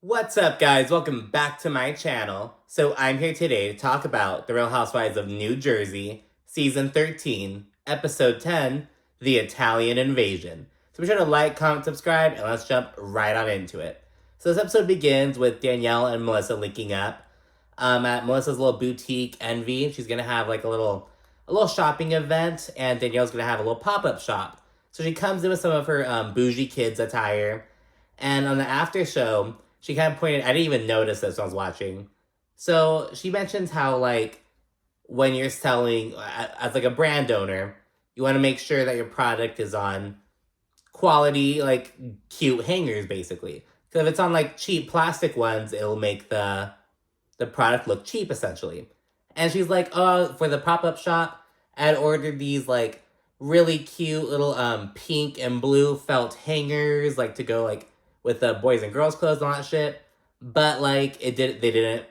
What's up, guys? Welcome back to my channel. So I'm here today to talk about The Real Housewives of New Jersey, Season 13, Episode 10, The Italian Invasion. So be sure to like, comment, subscribe, and let's jump right on into it. So this episode begins with Danielle and Melissa linking up at Melissa's little boutique Envy. She's gonna have like a little shopping event, and Danielle's gonna have a little pop-up shop. So she comes in with some of her bougie kids attire, and on the after show, she kind of pointed, I didn't even notice this when I was watching. So she mentions how, like, when you're selling, as like a brand owner, you want to make sure that your product is on quality, like, cute hangers, basically. Because if it's on, like, cheap plastic ones, it'll make the product look cheap, essentially. And she's like, oh, for the pop-up shop, I'd ordered these, like, really cute little pink and blue felt hangers, like, to go, like, with the boys and girls clothes and all that shit. But, like, they didn't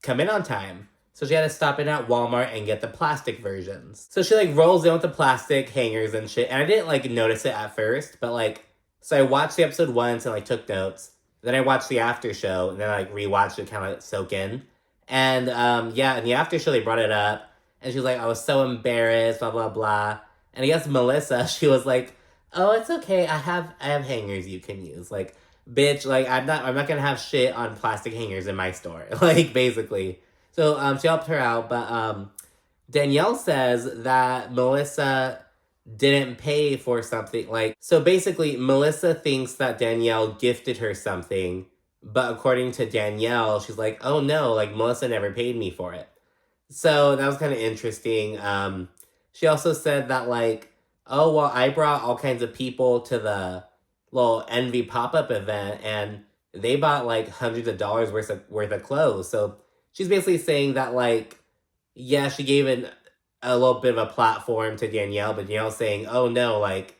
come in on time. So she had to stop in at Walmart and get the plastic versions. So she, like, rolls in with the plastic hangers and shit. And I didn't, like, notice it at first. But, like, so I watched the episode once and, like, took notes. Then I watched the after show. And then I, like, rewatched it, kind of, like, soak in. And, yeah, in the after show, they brought it up. And she was like, I was so embarrassed, blah, blah, blah. And I guess Melissa, she was like, oh, it's okay. I have hangers you can use. Like, bitch, like, I'm not gonna have shit on plastic hangers in my store. Like, basically. So, she helped her out, but, Danielle says that Melissa didn't pay for something, like, so basically, Melissa thinks that Danielle gifted her something, but according to Danielle, she's like, oh no, like, Melissa never paid me for it. So, that was kind of interesting. She also said that, like, oh, well, I brought all kinds of people to the little Envy pop-up event, and they bought, like, hundreds of dollars worth of clothes. So she's basically saying that, like, yeah, she gave a little bit of a platform to Danielle, but Danielle's saying, oh, no, like,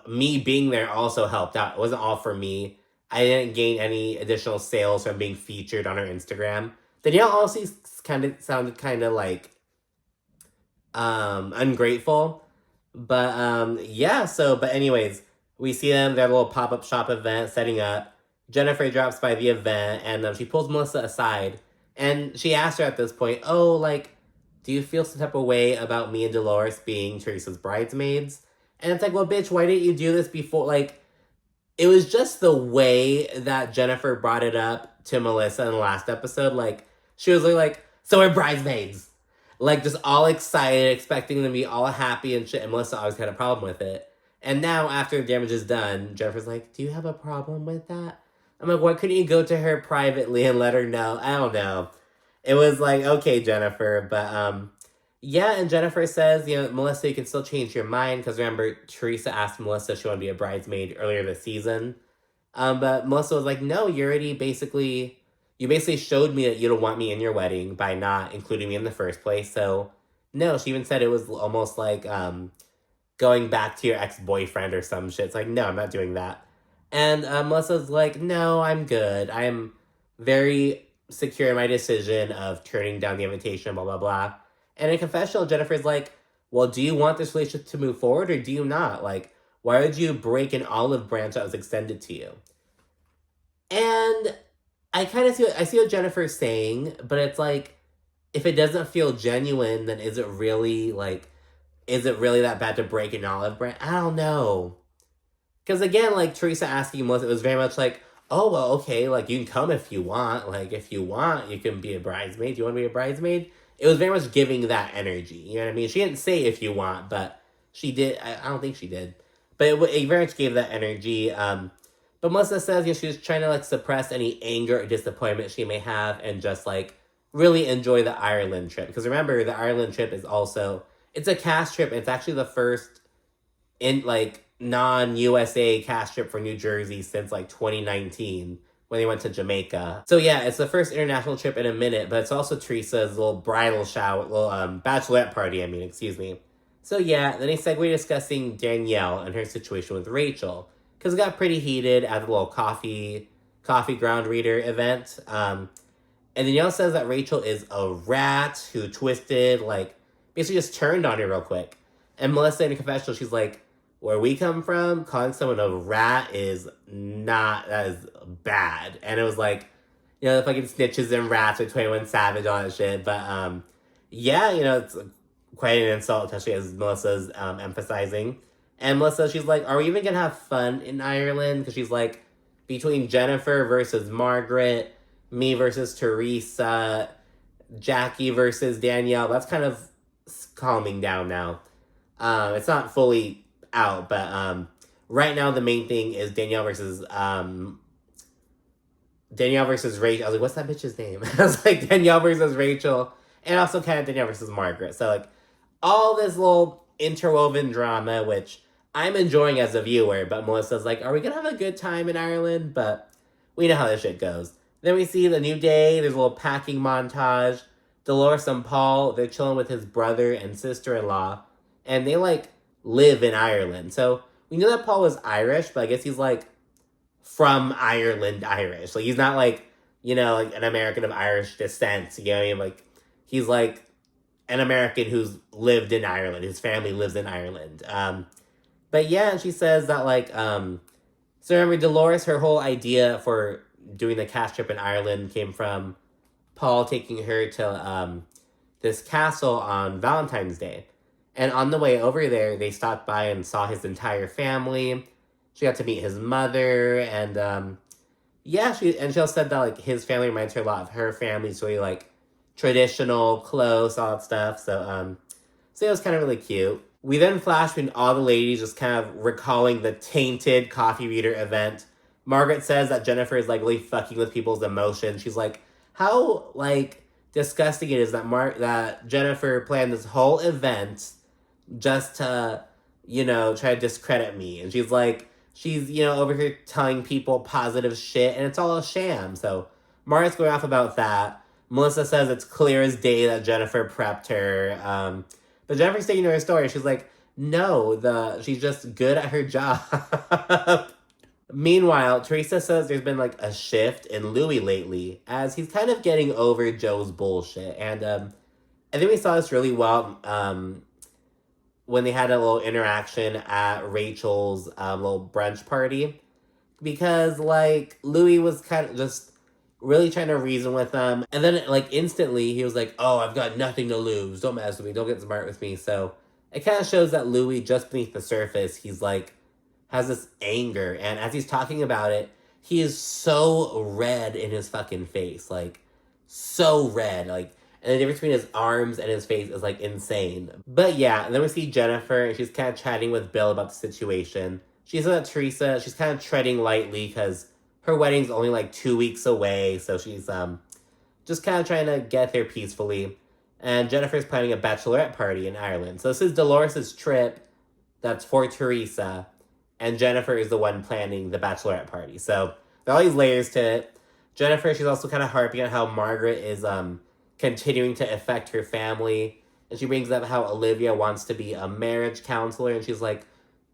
me being there also helped out. It wasn't all for me. I didn't gain any additional sales from being featured on her Instagram. Danielle also sounded kind of, like, ungrateful. But, yeah, so, but anyways, we see them, their little pop-up shop event setting up. Jennifer drops by the event, and she pulls Melissa aside. And she asks her at this point, oh, like, do you feel some type of way about me and Dolores being Teresa's bridesmaids? And it's like, well, bitch, why didn't you do this before? Like, it was just the way that Jennifer brought it up to Melissa in the last episode. Like, she was like, so we're bridesmaids. Like, just all excited, expecting them to be all happy and shit. And Melissa always had a problem with it. And now, after the damage is done, Jennifer's like, do you have a problem with that? I'm like, why couldn't you go to her privately and let her know? I don't know. It was like, okay, Jennifer. But, yeah, and Jennifer says, you know, Melissa, you can still change your mind. Because remember, Teresa asked Melissa if she wanted to be a bridesmaid earlier this season. But Melissa was like, no, you basically showed me that you don't want me in your wedding by not including me in the first place. So, no, she even said it was almost like, going back to your ex-boyfriend or some shit. It's like, no, I'm not doing that. And Melissa's like, no, I'm good. I'm very secure in my decision of turning down the invitation, blah, blah, blah. And in confessional, Jennifer's like, well, do you want this relationship to move forward or do you not? Like, why would you break an olive branch that was extended to you? And I kind of see what Jennifer's saying, but it's like, if it doesn't feel genuine, then is it really that bad to break an olive branch? I don't know. Because again, like, Teresa asking Melissa, it was very much like, oh, well, okay, like, you can come if you want. Like, if you want, you can be a bridesmaid. Do you want to be a bridesmaid? It was very much giving that energy. You know what I mean? She didn't say if you want, but she did. I don't think she did. But it very much gave that energy. But Melissa says, you know, she was trying to, like, suppress any anger or disappointment she may have and just, like, really enjoy the Ireland trip. Because remember, the Ireland trip is also, it's a cast trip. It's actually the first non-USA cast trip for New Jersey since, like, 2019 when they went to Jamaica. So yeah, it's the first international trip in a minute, but it's also Teresa's little bridal shower, little bachelorette party, excuse me. So yeah, then they segue discussing Danielle and her situation with Rachel, because it got pretty heated at the little coffee ground reader event. And Danielle says that Rachel is a rat who twisted, like, basically just turned on her real quick. And Melissa in a confessional, she's like, where we come from, calling someone a rat is not, that is bad. And it was like, you know, the fucking snitches and rats with 21 Savage, all that shit. But, yeah, you know, it's quite an insult, especially as Melissa's emphasizing. And Melissa, she's like, are we even gonna have fun in Ireland? Because she's like, between Jennifer versus Margaret, me versus Teresa, Jackie versus Danielle, that's kind of calming down now. It's not fully out, but right now the main thing is Danielle versus Rachel. I was like, what's that bitch's name? I was like, Danielle versus Rachel, and also kind of Danielle versus Margaret. So like all this little interwoven drama, which I'm enjoying as a viewer, but Melissa's like, are we gonna have a good time in Ireland? But we know how this shit goes. Then we see the new day, there's a little packing montage. Dolores and Paul, they're chilling with his brother and sister-in-law, and they like live in Ireland. So we know that Paul was Irish, but I guess he's like from Ireland Irish. Like he's not like, you know, like an American of Irish descent. You know what I mean? Like he's like an American who's lived in Ireland. His family lives in Ireland. But yeah, and she says that like, so remember Dolores, her whole idea for doing the cast trip in Ireland came from Paul taking her to this castle on Valentine's Day. And on the way over there, they stopped by and saw his entire family. She got to meet his mother, and yeah, she also said that like his family reminds her a lot of her family. It's really like traditional, close, all that stuff. So it was kind of really cute. We then flash between all the ladies just kind of recalling the tainted coffee reader event. Margaret says that Jennifer is like really fucking with people's emotions. She's like, how like disgusting it is that Jennifer planned this whole event just to, you know, try to discredit me. And she's like, she's, you know, over here telling people positive shit, and it's all a sham. So Margaret's going off about that. Melissa says it's clear as day that Jennifer prepped her. But Jennifer's sticking to her story. She's like, no, she's just good at her job. Meanwhile, Teresa says there's been like a shift in Louis lately, as he's kind of getting over Joe's bullshit. And I think we saw this really well when they had a little interaction at Rachel's little brunch party. Because like Louis was kind of just really trying to reason with them. And then like instantly he was like, oh, I've got nothing to lose. Don't mess with me. Don't get smart with me. So it kind of shows that Louis, just beneath the surface, he's like, has this anger, and as he's talking about it, he is so red in his fucking face, like, so red, like, and the difference between his arms and his face is, like, insane. But yeah, and then we see Jennifer, and she's kind of chatting with Bill about the situation. She says that Teresa, she's kind of treading lightly, because her wedding's only, like, 2 weeks away, so she's, just kind of trying to get there peacefully. And Jennifer's planning a bachelorette party in Ireland. So this is Dolores' trip that's for Teresa, and Jennifer is the one planning the bachelorette party. So there are all these layers to it. Jennifer, she's also kind of harping on how Margaret is continuing to affect her family. And she brings up how Olivia wants to be a marriage counselor. And she's like,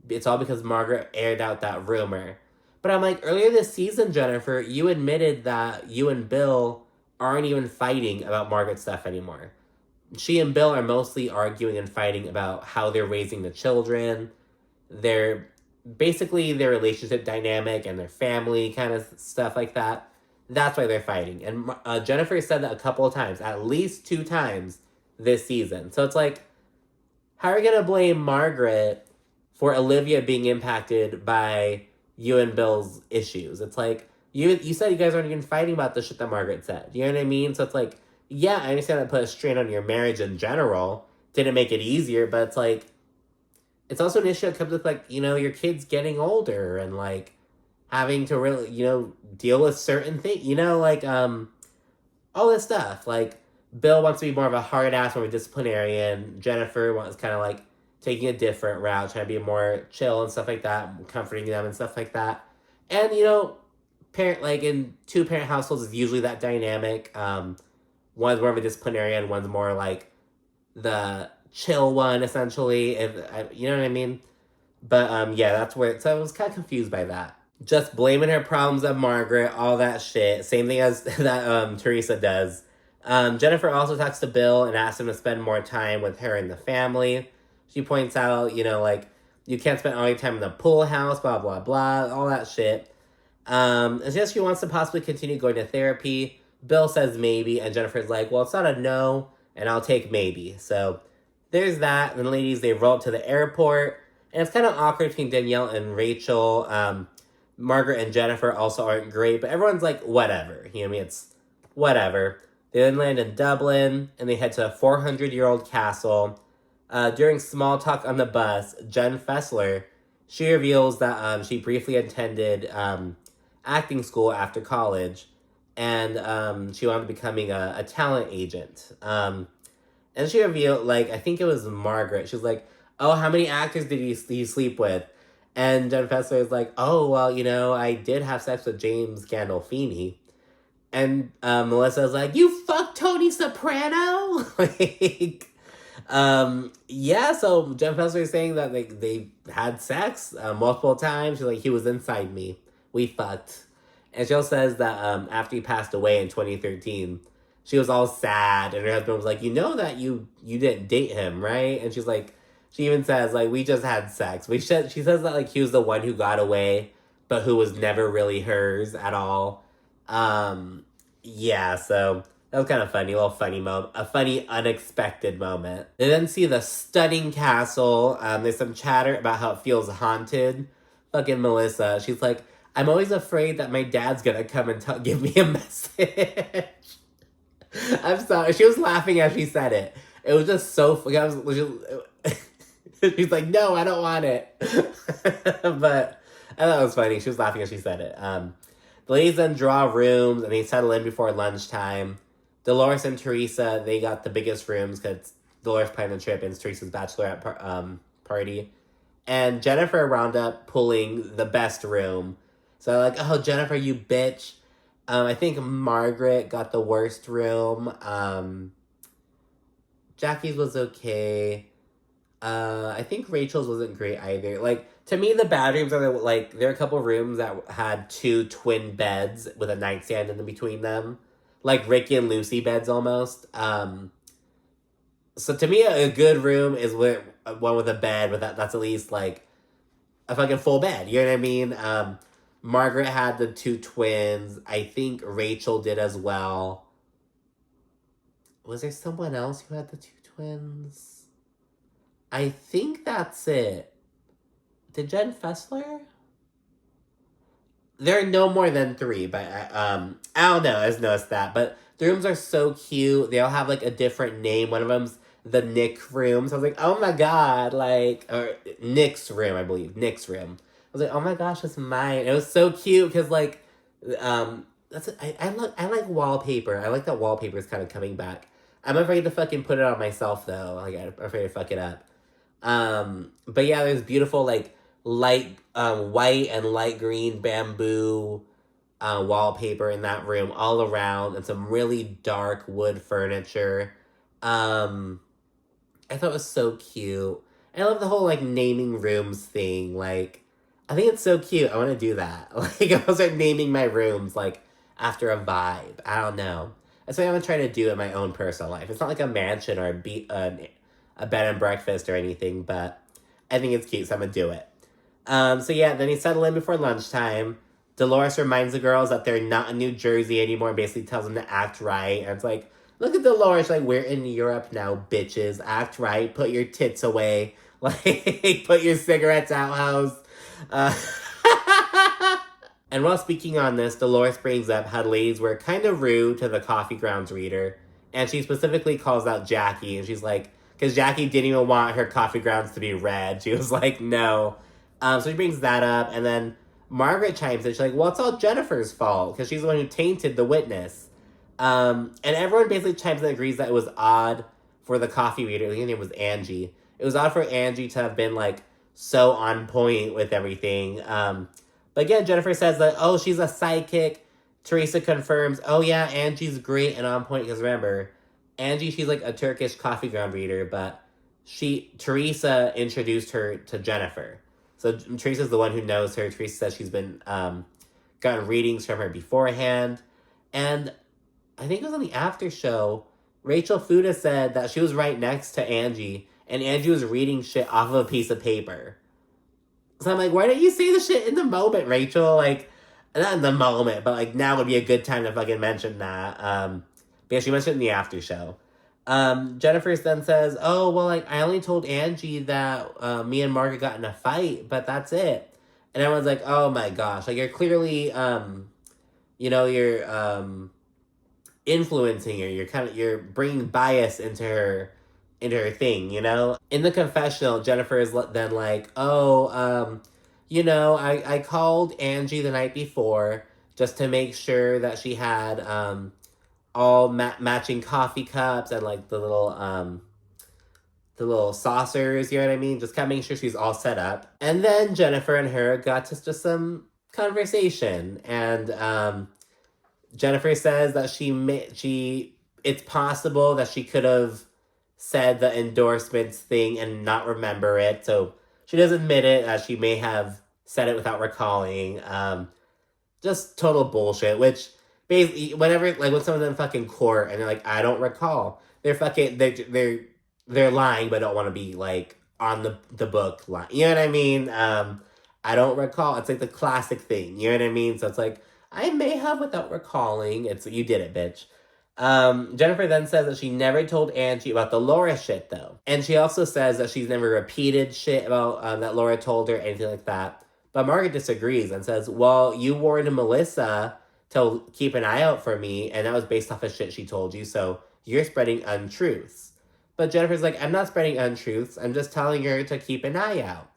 it's all because Margaret aired out that rumor. But I'm like, earlier this season, Jennifer, you admitted that you and Bill aren't even fighting about Margaret's stuff anymore. She and Bill are mostly arguing and fighting about how they're raising the children. Basically their relationship dynamic and their family kind of stuff like that. That's why they're fighting. And Jennifer said that a couple of times, at least 2 times this season. So it's like, how are you going to blame Margaret for Olivia being impacted by you and Bill's issues? It's like, you said you guys aren't even fighting about the shit that Margaret said. You know what I mean? So it's like, yeah, I understand that put a strain on your marriage in general. Didn't make it easier, but it's like, it's also an issue that comes with, like, you know, your kids getting older and, like, having to really, you know, deal with certain things, you know, like, all this stuff. Like, Bill wants to be more of a hard ass, more of a disciplinarian. Jennifer wants kind of, like, taking a different route, trying to be more chill and stuff like that, comforting them and stuff like that. And, you know, in 2-parent households, it's usually that dynamic. One's more of a disciplinarian, one's more, like, the chill one, essentially, you know what I mean? But yeah, that's where, so I was kind of confused by that. Just blaming her problems on Margaret, all that shit. Same thing as that Teresa does. Jennifer also talks to Bill and asks him to spend more time with her and the family. She points out, you know, like, you can't spend all your time in the pool house, blah, blah, blah, all that shit. It's just she wants to possibly continue going to therapy. Bill says maybe, and Jennifer's like, well, it's not a no, and I'll take maybe. So there's that. And the ladies, they roll up to the airport, and it's kind of awkward between Danielle and Rachel. Margaret and Jennifer also aren't great, but everyone's like, whatever. You know what I mean? It's whatever. They then land in Dublin, and they head to a 400-year-old castle. During small talk on the bus, Jenn Fessler, she reveals that she briefly attended acting school after college, and she wound up becoming a talent agent. And she revealed, like, I think it was Margaret. She was like, oh, how many actors did you sleep with? And Jenn Fessler is like, oh, well, you know, I did have sex with James Gandolfini. And Melissa is like, you fucked Tony Soprano? Like, yeah, so Jenn Fessler is saying that they had sex multiple times. She's like, he was inside me. We fucked. And she also says that after he passed away in 2013, she was all sad. And her husband was like, you know that you didn't date him, right? And she's like, she even says, like, we just had sex. She says that, like, he was the one who got away, but who was never really hers at all. Yeah, so that was kind of funny. A little funny moment. A funny, unexpected moment. They then see the stunning castle. There's some chatter about how it feels haunted. Fucking Melissa. She's like, I'm always afraid that my dad's gonna come and give me a message. I'm sorry. She was laughing as she said it. It was just so funny. She's like, no, I don't want it. But I thought it was funny. She was laughing as she said it. The ladies then draw rooms, and they settle in before lunchtime. Dolores and Teresa, they got the biggest rooms because Dolores planned the trip, and it's Teresa's bachelorette party. And Jennifer wound up pulling the best room. So like, oh, Jennifer, you bitch. I think Margaret got the worst room. Jackie's was okay. I think Rachel's wasn't great either. Like, to me, the bad rooms are, like, there are a couple rooms that had 2 twin beds with a nightstand in between them. Like Ricky and Lucy beds almost. So to me, a good room is one with a bed that's at least, like, a fucking full bed. You know what I mean? Margaret had the 2 twins. I think Rachel did as well. Was there someone else who had the 2 twins? I think that's it. Did Jenn Fessler? There are no more than 3, but I don't know. I just noticed that. But the rooms are so cute. They all have, like, a different name. One of them's the Nick room. So I was like, oh my god, like, or Nick's room, I believe. Nick's room. I was like, oh my gosh, it's mine. It was so cute because, like, I like wallpaper. I like that wallpaper is kind of coming back. I'm afraid to fucking put it on myself though. Like, I'm afraid to fuck it up. But yeah, there's beautiful, like, light, white and light green bamboo, wallpaper in that room all around, and some really dark wood furniture. I thought it was so cute. I love the whole, like, naming rooms thing. Like, I think it's so cute. I want to do that. Like, I'll start naming my rooms, like, after a vibe. I don't know. That's what I'm trying to do in my own personal life. It's not like a mansion or a bed and breakfast or anything, but I think it's cute, so I'm gonna do it. So yeah, then he settled in before lunchtime. Dolores reminds the girls that they're not in New Jersey anymore and basically tells them to act right. And it's like, look at Dolores, like, we're in Europe now, bitches. Act right, put your tits away. Like, put your cigarettes out, house. And while speaking on this, Dolores brings up how ladies were kind of rude to the coffee grounds reader. And she specifically calls out Jackie, and she's like, because Jackie didn't even want her coffee grounds to be read. She was like, no. So she brings that up, and then Margaret chimes in. She's like, well, it's all Jennifer's fault, because she's the one who tainted the witness. And everyone basically chimes in and agrees that it was odd for the coffee reader. I think her name was Angie. It was odd for Angie to have been, like, so on point with everything. But again, Jennifer says that, oh, she's a psychic. Teresa confirms, oh yeah, Angie's great and on point, because remember, Angie, she's like a Turkish coffee ground reader, but Teresa introduced her to Jennifer. So Teresa's the one who knows her. Teresa says she's been, gotten readings from her beforehand. And I think it was on the after show, Rachel Fuda said that she was right next to Angie, and Angie was reading shit off of a piece of paper. So I'm like, why didn't you say the shit in the moment, Rachel? Like, not in the moment, but like now would be a good time to fucking mention that. Because she mentioned it in the after show. Jennifer then says, oh, well, like, I only told Angie that me and Margaret got in a fight, but that's it. And everyone's like, oh my gosh, like, you're clearly, you're influencing her. You're bringing bias into her thing, you know? In the confessional, Jennifer is then like, oh, I called Angie the night before just to make sure that she had, all matching coffee cups and like the little saucers, you know what I mean? Just kind of making sure she's all set up. And then Jennifer and her got to just some conversation, and Jennifer says that it's possible that she could have said the endorsements thing and not remember it. So she does admit it, as she may have said it without recalling. Just total bullshit, which basically, whenever, like, when someone's in fucking court and they're like, I don't recall, they're lying but don't want to be, like, on the book line. You know what I mean? I don't recall. It's like the classic thing. You know what I mean? So it's like, I may have without recalling. It's, you did it, bitch. Jennifer then says that she never told Angie about the Laura shit, though. And she also says that she's never repeated shit about that Laura told her, anything like that. But Margaret disagrees and says, well, you warned Melissa to keep an eye out for me, and that was based off of shit she told you, so you're spreading untruths. But Jennifer's like, I'm not spreading untruths, I'm just telling her to keep an eye out.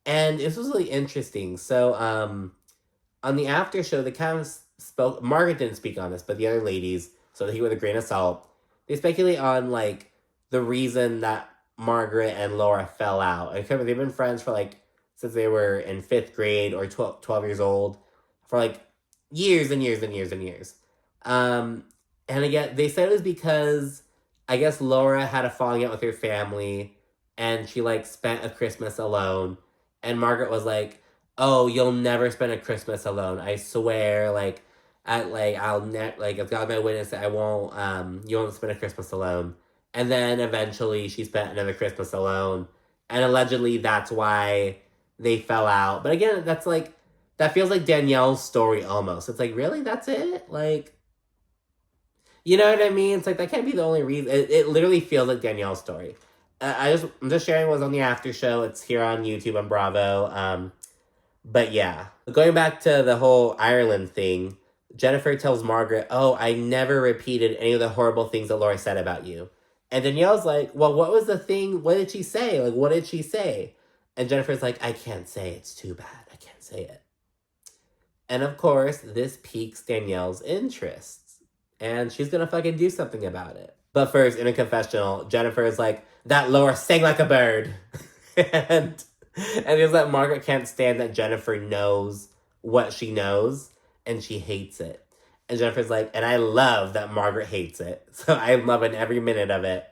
And this was really interesting. So, on the after show, they kind of spoke, Margaret didn't speak on this, but the other ladies, so they with a grain of salt, they speculate on, like, the reason that Margaret and Laura fell out. And they've been friends for, like, since they were in 5th grade or 12 years old, for, like, years and years and years and years. And again, they said it was because, I guess, Laura had a falling out with her family, and she, like, spent a Christmas alone. And Margaret was like, oh, you'll never spend a Christmas alone. I swear, like, if God's my witness, I won't, you won't spend a Christmas alone. And then eventually she spent another Christmas alone. And allegedly that's why they fell out. But again, that's like, that feels like Danielle's story almost. It's like, really? That's it? Like, you know what I mean? It's like, that can't be the only reason. It literally feels like Danielle's story. I'm just sharing what was on the after show. It's here on YouTube on Bravo. But yeah. Going back to the whole Ireland thing, Jennifer tells Margaret, oh, I never repeated any of the horrible things that Laura said about you. And Danielle's like, well, what was the thing? What did she say? Like, what did she say? And Jennifer's like, I can't say. It's too bad. I can't say it. And of course, this piques Danielle's interests. And she's gonna fucking do something about it. But first, in a confessional, Jennifer is like, that Laura sang like a bird. and it's like Margaret can't stand that Jennifer knows what she knows, and she hates it. And Jennifer's like, and I love that Margaret hates it. So I'm loving every minute of it.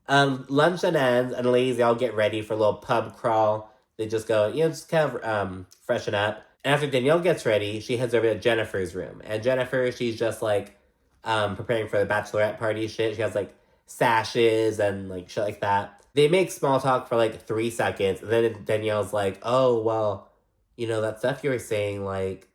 Lunch then ends, and the ladies, they all get ready for a little pub crawl. They just go, just kind of freshen up. And after Danielle gets ready, she heads over to Jennifer's room. And Jennifer, she's just like preparing for the bachelorette party shit. She has like sashes and like shit like that. They make small talk for like 3 seconds. And then Danielle's like, oh, well, that stuff you were saying, like,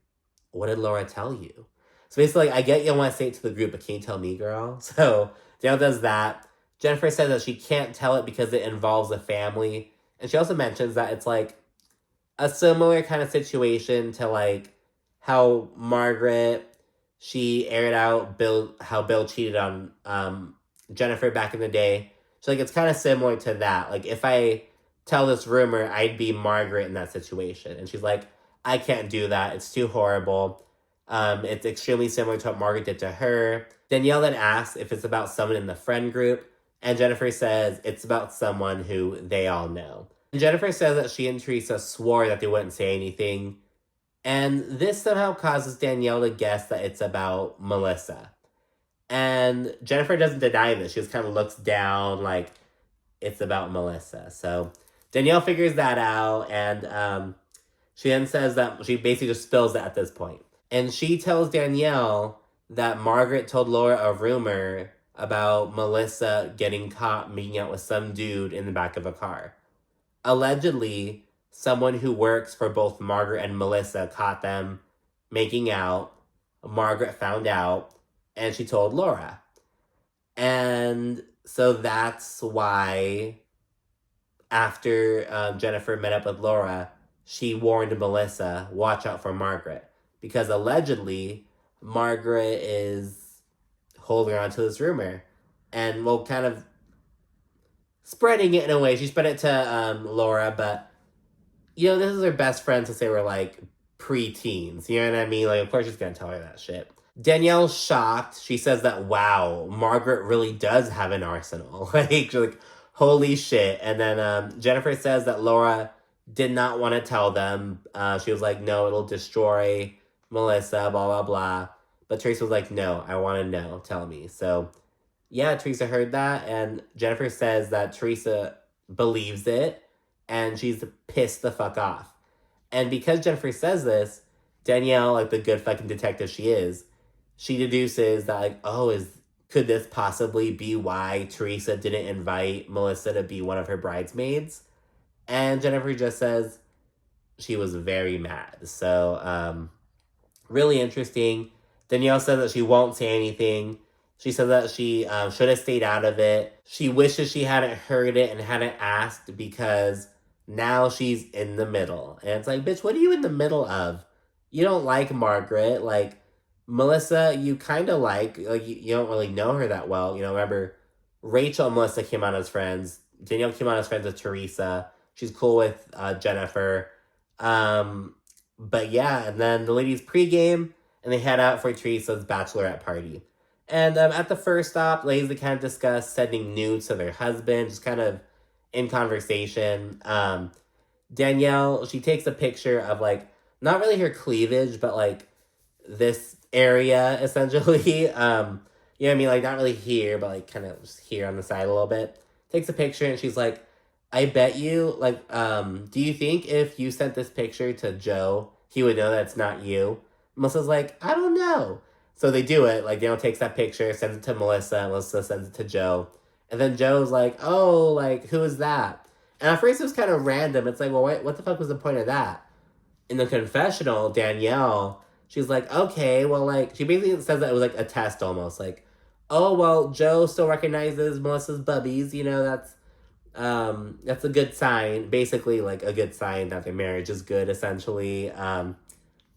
what did Laura tell you? So basically, like, I get you want to say it to the group, but can you tell me, girl? So Danielle does that. Jennifer says that she can't tell it because it involves a family. And she also mentions that it's like a similar kind of situation to like how Margaret, she aired out how Bill cheated on Jennifer back in the day. So like it's kind of similar to that. Like if I tell this rumor, I'd be Margaret in that situation. And she's like, I can't do that. It's too horrible. It's extremely similar to what Margaret did to her. Danielle then asks if it's about someone in the friend group. And Jennifer says it's about someone who they all know. And Jennifer says that she and Teresa swore that they wouldn't say anything. And this somehow causes Danielle to guess that it's about Melissa. And Jennifer doesn't deny this. She just kind of looks down like it's about Melissa. So Danielle figures that out. And she then says that she basically just spills it at this point. And she tells Danielle that Margaret told Laura a rumor about Melissa getting caught making out with some dude in the back of a car. Allegedly, someone who works for both Margaret and Melissa caught them making out. Margaret found out, and she told Laura. And so that's why after Jennifer met up with Laura, she warned Melissa, watch out for Margaret. Because allegedly, Margaret is holding on to this rumor. And well, kind of spreading it in a way. She spread it to Laura, but, you know, this is her best friend since they were, like, pre-teens. You know what I mean? Like, of course she's gonna tell her that shit. Danielle's shocked. She says that, wow, Margaret really does have an arsenal. She's like, holy shit. And then Jennifer says that Laura did not want to tell them. She was like, no, it'll destroy Melissa, blah, blah, blah. But Teresa was like, no, I want to know. Tell me. So, yeah, Teresa heard that. And Jennifer says that Teresa believes it. And she's pissed the fuck off. And because Jennifer says this, Danielle, like the good fucking detective she is, she deduces that, like, oh, could this possibly be why Teresa didn't invite Melissa to be one of her bridesmaids? And Jennifer just says she was very mad. So, really interesting. Danielle says that she won't say anything. She said that she should have stayed out of it. She wishes she hadn't heard it and hadn't asked because now she's in the middle. And it's like, bitch, what are you in the middle of? You don't like Margaret. Like, Melissa, you kind of like you don't really know her that well. You know, remember, Rachel and Melissa came out as friends. Danielle came out as friends with Teresa. She's cool with Jennifer. But yeah, and then the ladies pregame, and they head out for Teresa's bachelorette party. And at the first stop, ladies, they kind of discuss sending nudes to their husband, just kind of in conversation. Danielle, she takes a picture of, like, not really her cleavage, but, like, this area, essentially. You know what I mean? Like, not really here, but, like, kind of just here on the side a little bit. Takes a picture, and she's like, I bet you, like, do you think if you sent this picture to Joe, he would know that it's not you? Melissa's like, I don't know. So they do it. Like, Danielle takes that picture, sends it to Melissa. Melissa sends it to Joe. And then Joe's like, oh, like, who is that? And at first it was kind of random. It's like, well, what the fuck was the point of that? In the confessional, Danielle, she's like, okay, well, like, she basically says that it was like a test almost. Like, oh, well, Joe still recognizes Melissa's bubbies. You know, that's a good sign. Basically, like, a good sign that their marriage is good, essentially.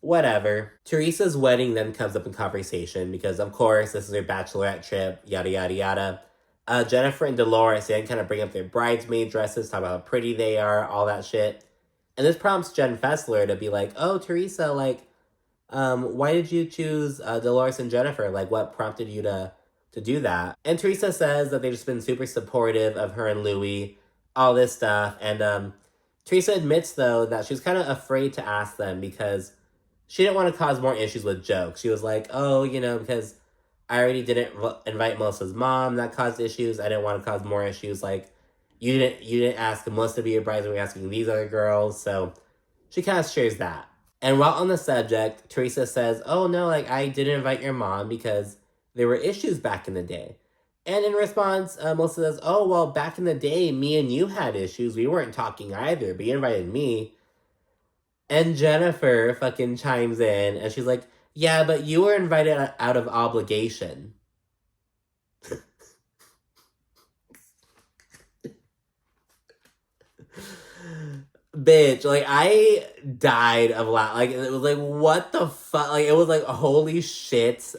Whatever. Teresa's wedding then comes up in conversation because, of course, this is their bachelorette trip, yada, yada, yada. Jennifer and Dolores, they kind of bring up their bridesmaid dresses, talk about how pretty they are, all that shit. And this prompts Jenn Fessler to be like, oh, Teresa, like, why did you choose Dolores and Jennifer? Like, what prompted you to do that? And Teresa says that they've just been super supportive of her and Louis, all this stuff. And Teresa admits, though, that she was kind of afraid to ask them because she didn't want to cause more issues with Joe. She was like, oh, you know, because I already didn't invite Melissa's mom. That caused issues. I didn't want to cause more issues. Like, you didn't ask Melissa to be your bride. We were asking these other girls. So she kind of shares that. And while on the subject, Teresa says, oh, no, like, I didn't invite your mom because there were issues back in the day. And in response, Melissa says, oh, well, back in the day, me and you had issues. We weren't talking either, but you invited me. And Jennifer fucking chimes in, and she's like, yeah, but you were invited out of obligation. Bitch, like, I died of laughing. Like, it was like, what the fuck? Like, it was like, holy shit.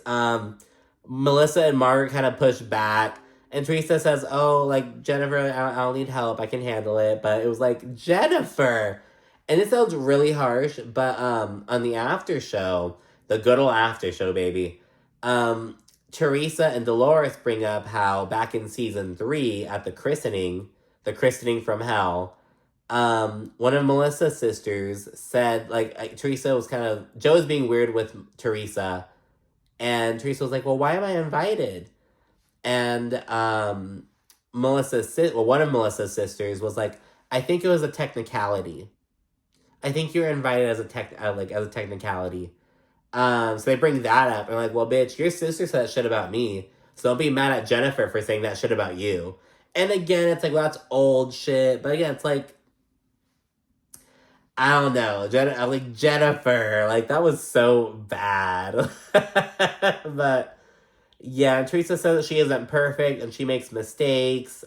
Melissa and Margaret kind of pushed back. And Teresa says, oh, like, Jennifer, I don't need help. I can handle it. But it was like, Jennifer. And it sounds really harsh, but on the after show, the good old after show, baby, Teresa and Dolores bring up how back in season 3 at the christening from hell, one of Melissa's sisters said, like, Teresa was kind of, Joe was being weird with Teresa, and Teresa was like, well, why am I invited? And one of Melissa's sisters was like, I think it was a technicality. I think you were invited as a technicality. So they bring that up. And like, well, bitch, your sister said that shit about me. So don't be mad at Jennifer for saying that shit about you. And again, it's like, well, that's old shit. But again, it's like, I don't know. Jennifer, like, that was so bad. But yeah, Teresa says that she isn't perfect and she makes mistakes.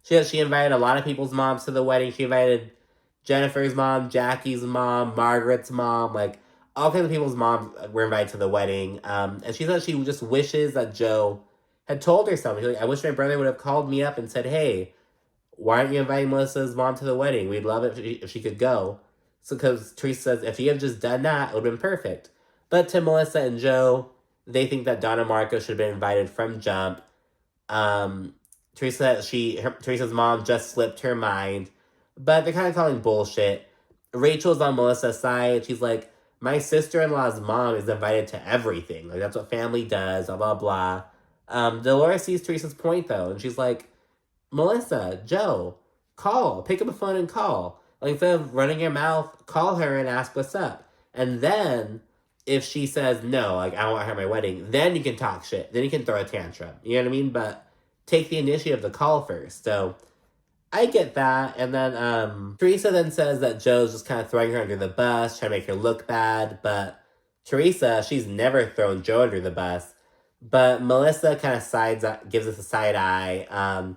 She invited a lot of people's moms to the wedding. She invited Jennifer's mom, Jackie's mom, Margaret's mom, like all kinds of people's moms were invited to the wedding. And she said she just wishes that Joe had told her something. She's like, I wish my brother would have called me up and said, hey, why aren't you inviting Melissa's mom to the wedding? We'd love it if she could go. So, because Teresa says, if he had just done that, it would have been perfect. But to Melissa and Joe, they think that Donna Marco should have been invited from jump. Um, Teresa's mom just slipped her mind, but they're kind of calling bullshit. Rachel's on Melissa's side. She's like, my sister-in-law's mom is invited to everything. Like, that's what family does, blah, blah, blah. Dolores sees Teresa's point, though, and she's like, Melissa, Joe, pick up the phone and call. Like, instead of running your mouth, call her and ask what's up. And then, if she says no, like, I don't want her at my wedding, then you can talk shit. Then you can throw a tantrum. You know what I mean? But take the initiative to call first. So, I get that. And then, Teresa then says that Joe's just kind of throwing her under the bus, trying to make her look bad. But Teresa, she's never thrown Joe under the bus. But Melissa kind of gives us a side eye.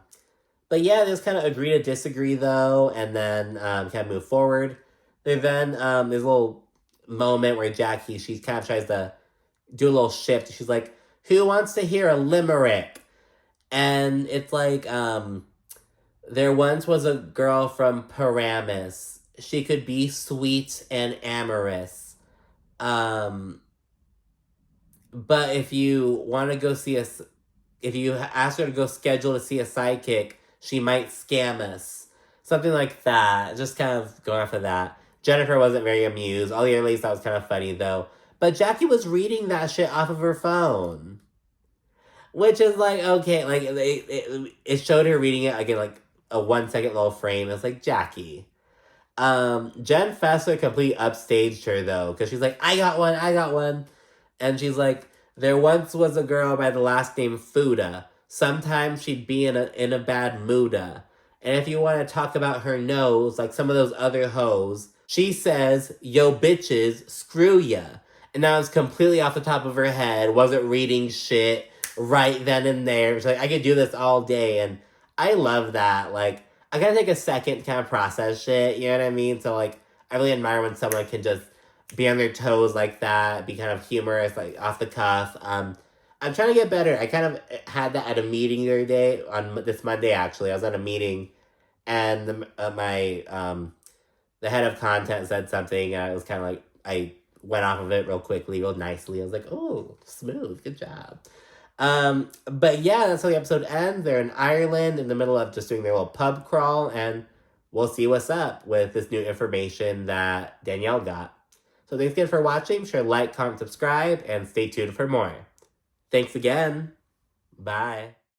But yeah, they just kind of agree to disagree, though, and then kind of move forward. There's a little moment where Jackie, she kind of tries to do a little shift. She's like, who wants to hear a limerick? And it's like, there once was a girl from Paramus. She could be sweet and amorous. But if you want to go see if you ask her to go schedule to see a sidekick, she might scam us. Something like that. Just kind of going off of that. Jennifer wasn't very amused. All the other ladies thought it was kind of funny, though. But Jackie was reading that shit off of her phone. Which is like, okay, like, it showed her reading it, again, like, a 1 second little frame. It's like, Jackie. Jenn Fessler completely upstaged her, though. Because she's like, I got one. And she's like, there once was a girl by the last name Fuda. Sometimes she'd be in a bad mooda. And if you want to talk about her nose, like some of those other hoes, she says, yo bitches, screw ya. And that was completely off the top of her head, wasn't reading shit right then and there. She's like, I could do this all day. And I love that. Like, I gotta take a second to kind of process shit, you know what I mean? So, like, I really admire when someone can just be on their toes like that, be kind of humorous, like, off the cuff. I'm trying to get better. I kind of had that at a meeting the other day, on this Monday, actually. I was at a meeting, and the head of content said something, and it was kind of like, I went off of it real quickly, real nicely. I was like, oh, smooth, good job. But yeah, that's how the episode ends. They're in Ireland, in the middle of just doing their little pub crawl, and we'll see what's up with this new information that Danielle got. So thanks again for watching. Be sure to like, comment, subscribe, and stay tuned for more. Thanks again. Bye.